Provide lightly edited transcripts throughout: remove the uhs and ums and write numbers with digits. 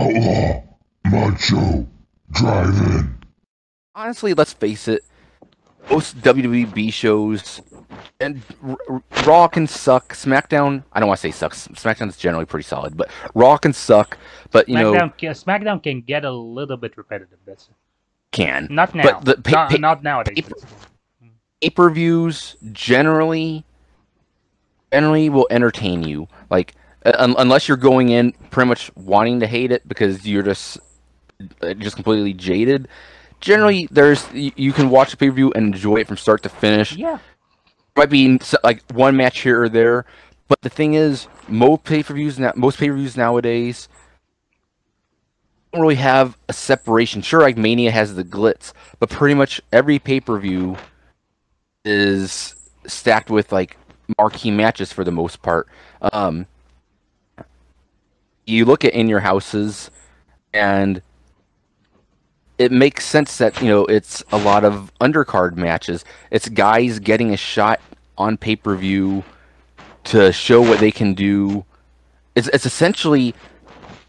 Outlaw, Macho, Drive-In. Honestly, let's face it, most WWE shows and Raw can suck. SmackDown, I don't want to say sucks. SmackDown's generally pretty solid, but Raw can suck. But SmackDown can get a little bit repetitive. That's can not now. But not nowadays. Pay-per-views generally will entertain you. Like unless you're going in pretty much wanting to hate it because you're just completely jaded. Generally, you can watch a pay-per-view and enjoy it from start to finish. Yeah. Might be like one match here or there, but the thing is, most pay-per-views nowadays don't really have a separation. Sure, like Mania has the glitz, but pretty much every pay-per-view is stacked with like marquee matches for the most part. You look at In Your Houses, and it makes sense that, it's a lot of undercard matches. It's guys getting a shot on pay-per-view to show what they can do. It's essentially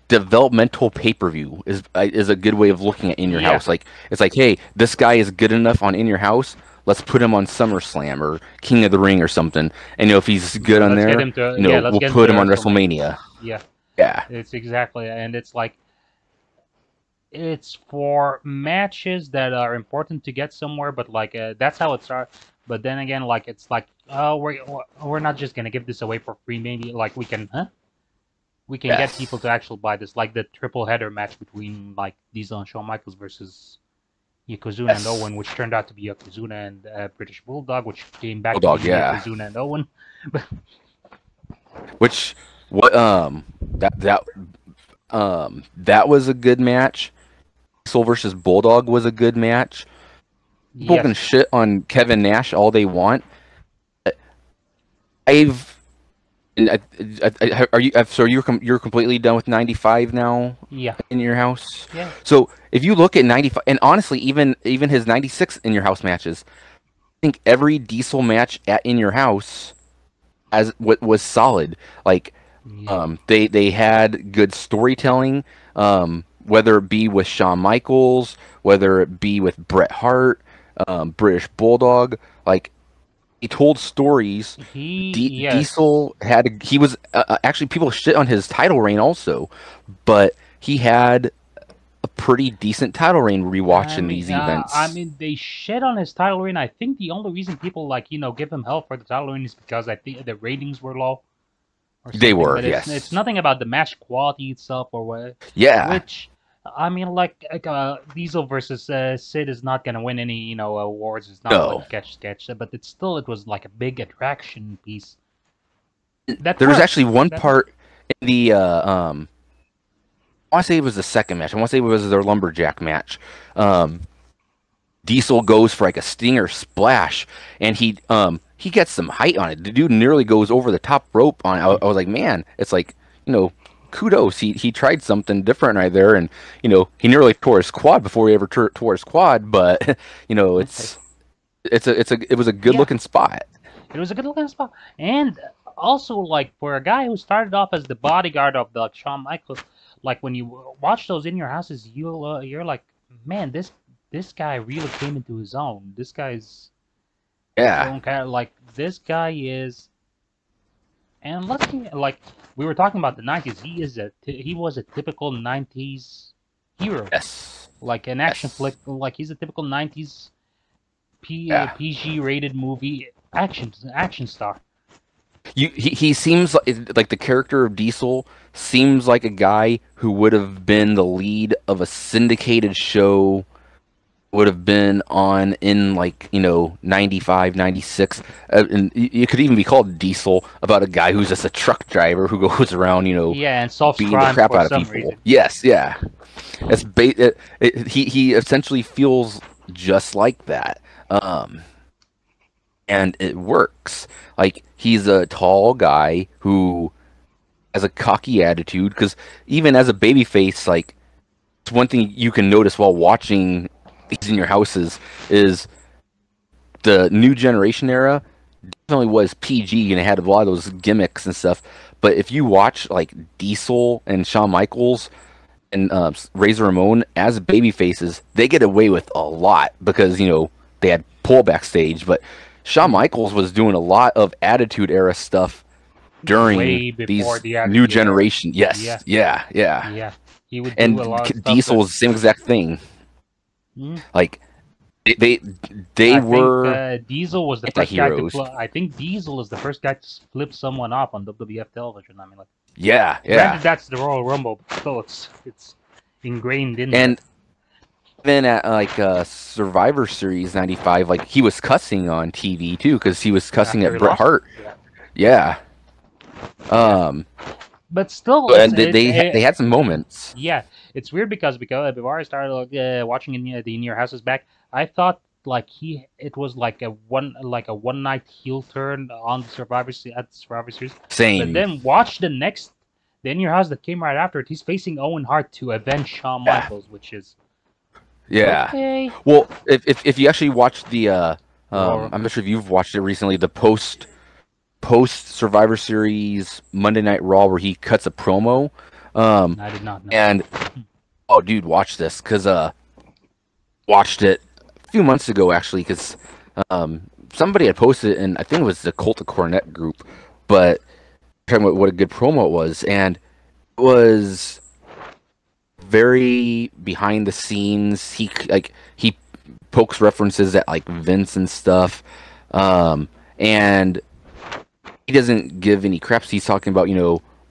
developmental pay-per-view is a good way of looking at In Your House. Like, it's like, hey, this guy is good enough on In Your House. Let's put him on SummerSlam or King of the Ring or something. And if he's good on there, we'll put him on WrestleMania. Yeah. Yeah. It's exactly, and it's like, it's for matches that are important to get somewhere, but like that's how it starts. But then again, like it's like, oh, we're not just gonna give this away for free. Maybe like we can get people to actually buy this, like the triple header match between like Diesel and Shawn Michaels versus Yokozuna and Owen, which turned out to be Yokozuna and British Bulldog, which came back to be Yokozuna and Owen. That was a good match. Diesel versus Bulldog was a good match. People can shit on Kevin Nash all they want. You're completely done with 95 now? Yeah. In Your House? Yeah. So if you look at 95, and honestly, even his 96 In Your House matches, I think every Diesel match at In Your House was solid. Like, they had good storytelling, whether it be with Shawn Michaels, whether it be with Bret Hart, British Bulldog. Like, he told stories. Diesel he was actually, people shit on his title reign also, but he had a pretty decent title reign rewatching these events. I mean, they shit on his title reign. I think the only reason people give him hell for the title reign is because I think the ratings were low. They were, but yes. It's nothing about the match quality itself or what. Yeah. Which, I mean, Diesel versus Sid is not gonna win any, awards. It's not like catch, but it was like a big attraction piece. There was actually one part in the I want to say it was the second match. I want to say it was their lumberjack match. Diesel goes for like a stinger splash, and he gets some height on it. The dude nearly goes over the top rope on it. I was like, man, it's like, kudos. He tried something different right there, and he nearly tore his quad before he ever tore his quad. But it was a good looking spot. It was a good looking spot, and also like for a guy who started off as the bodyguard of the Shawn Michaels, like when you watch those In Your Houses, you're like, man, this guy really came into his own. This guy's like this guy is. And let's be, like we were talking about the 90s, he was a typical 90s hero. Yes. Like an action flick, like he's a typical 90s PG rated movie action star. He seems like the character of Diesel seems like a guy who would have been the lead of a syndicated show, would have been on in 95, 96, and it could even be called Diesel, about a guy who's just a truck driver who goes around and solves beating the crap out of people. Reason. Yes, yeah. He essentially feels just like that, and it works. Like, he's a tall guy who has a cocky attitude, because even as a babyface, like, it's one thing you can notice while watching these In Your Houses is the new generation era definitely was PG, and it had a lot of those gimmicks and stuff. But if you watch like Diesel and Shawn Michaels, and Razor Ramon as baby faces, they get away with a lot because they had pull backstage, but Shawn Michaels was doing a lot of Attitude Era stuff during Way before these the new Attitude Era. generation. Yes, Yeah. yeah. Yeah, he would And do a lot of stuff. Diesel was the same exact thing. Mhm. Like they I were think Diesel was the first guy to anti-heroes. I think Diesel is the first guy to flip someone off on WWF television. I mean, like, yeah. granted, that's the Royal Rumble, but still, it's ingrained in And there. then at Survivor Series '95, like he was cussing on TV too because he was cussing After at he Bret lost. Hart. Yeah. Yeah. But still, And they had some moments. yeah, it's weird because before I started watching the In Your House Is Back, I thought like it was like a one night heel turn on the Survivor Series. Same. But then watch the In Your House that came right after it. He's facing Owen Hart to avenge Shawn Yeah. Michaels, which is Yeah. okay. Well, if you actually watched the Or- I'm not sure if you've watched it recently, the post Survivor Series Monday Night Raw where he cuts a promo. I did not know. And oh, dude, watch this because watched it a few months ago actually because somebody had posted it, and I think it was the Cult of Cornette group, but talking about what a good promo it was, and it was very behind the scenes. He pokes references at like Vince and stuff, and he doesn't give any craps. He's talking about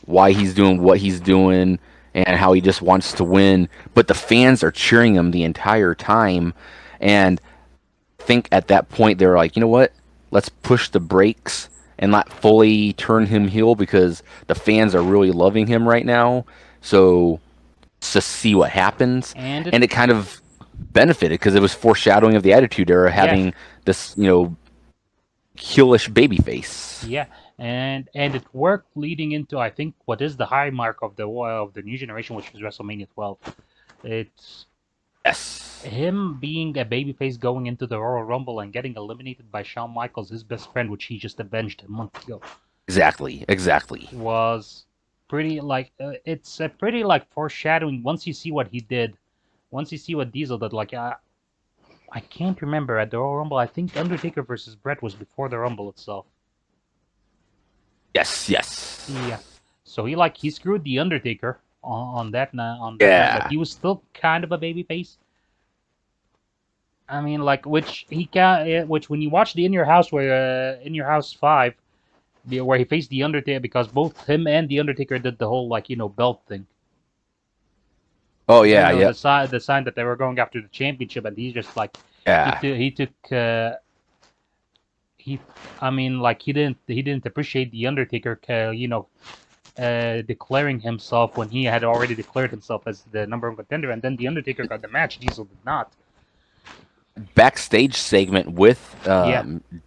why he's doing what he's doing and how he just wants to win, but the fans are cheering him the entire time. And I think at that point they were like, you know what, let's push the brakes and not fully turn him heel because the fans are really loving him right now. So to see what happens, And and it kind of benefited because it was foreshadowing of the Attitude Era having this heelish babyface. yeah, and it worked leading into I think what is the high mark of the new generation, which was WrestleMania 12. It's Yes. him being a babyface going into the Royal Rumble and getting eliminated by Shawn Michaels, his best friend, which he just avenged a month ago, Exactly. was pretty like it's a pretty like foreshadowing. Once you see what he did, once you see what Diesel did, like I can't remember at the Royal Rumble. I think Undertaker versus Bret was before the Rumble itself. Yes. Yeah. So he screwed the Undertaker on that night, Yeah. but he was still kind of a babyface. I mean, like which when you watch the In Your House In Your House 5, where he faced the Undertaker, because both him and the Undertaker did the whole belt thing. Oh yeah, yeah, The sign that they were going after the championship, and he's just like yeah. he didn't appreciate the Undertaker, declaring himself when he had already declared himself as the #1 contender, and then the Undertaker got the match. Diesel did not. Backstage segment with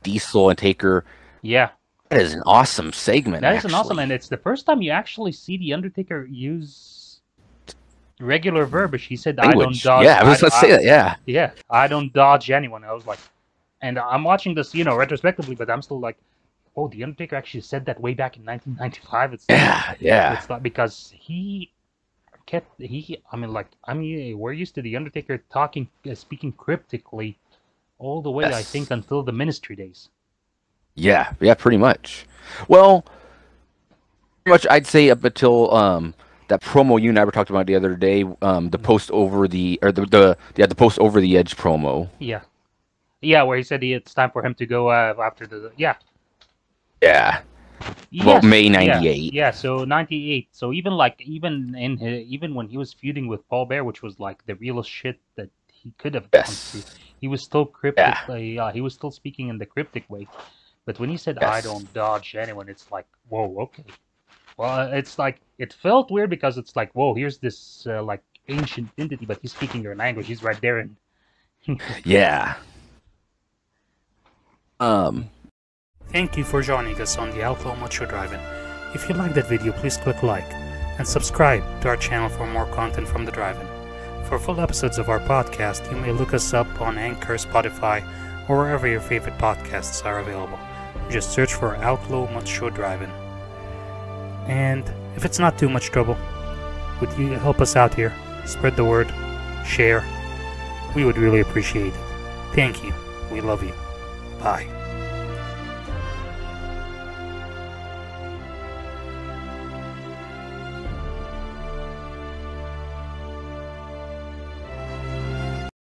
Diesel and Taker. Yeah, That is an awesome segment. that is an awesome, and it's the first time you actually see the Undertaker use regular verbiage. He said, "I don't language. dodge." Yeah, I was going to say that. Yeah. Yeah, I don't dodge anyone. I was like, and I'm watching this, retrospectively, but I'm still like, oh, the Undertaker actually said that way back in 1995. Yeah. It's not because we're used to the Undertaker speaking cryptically all the way, I Yes. think, until the Ministry days. Yeah, pretty much. Well, pretty much I'd say up until that promo you and I were talking about the other day, the post over the post over the edge promo. Yeah. Yeah, where he said it's time for him to go after the... Yeah. Yeah. Yes, Well, May yeah, 98. Yeah, so 98. So even when he was feuding with Paul Bear, which was like the realest shit that he could have gone through, Yes. he was still cryptic. He was still speaking in the cryptic way. But when he said, "I Yes. don't dodge anyone," it's like, whoa, okay. Well, it's like it felt weird because it's like, whoa, here's this like ancient entity, but he's speaking your language. He's right there, and Yeah. Thank you for joining us on the Outlaw Macho Drive-In. If you liked that video, please click like and subscribe to our channel for more content from the Drive-In. For full episodes of our podcast, you may look us up on Anchor, Spotify, or wherever your favorite podcasts are available. Just search for Outlaw Macho Drive-In. And if it's not too much trouble, would you help us out here? Spread the word. Share. We would really appreciate it. Thank you. We love you. Bye.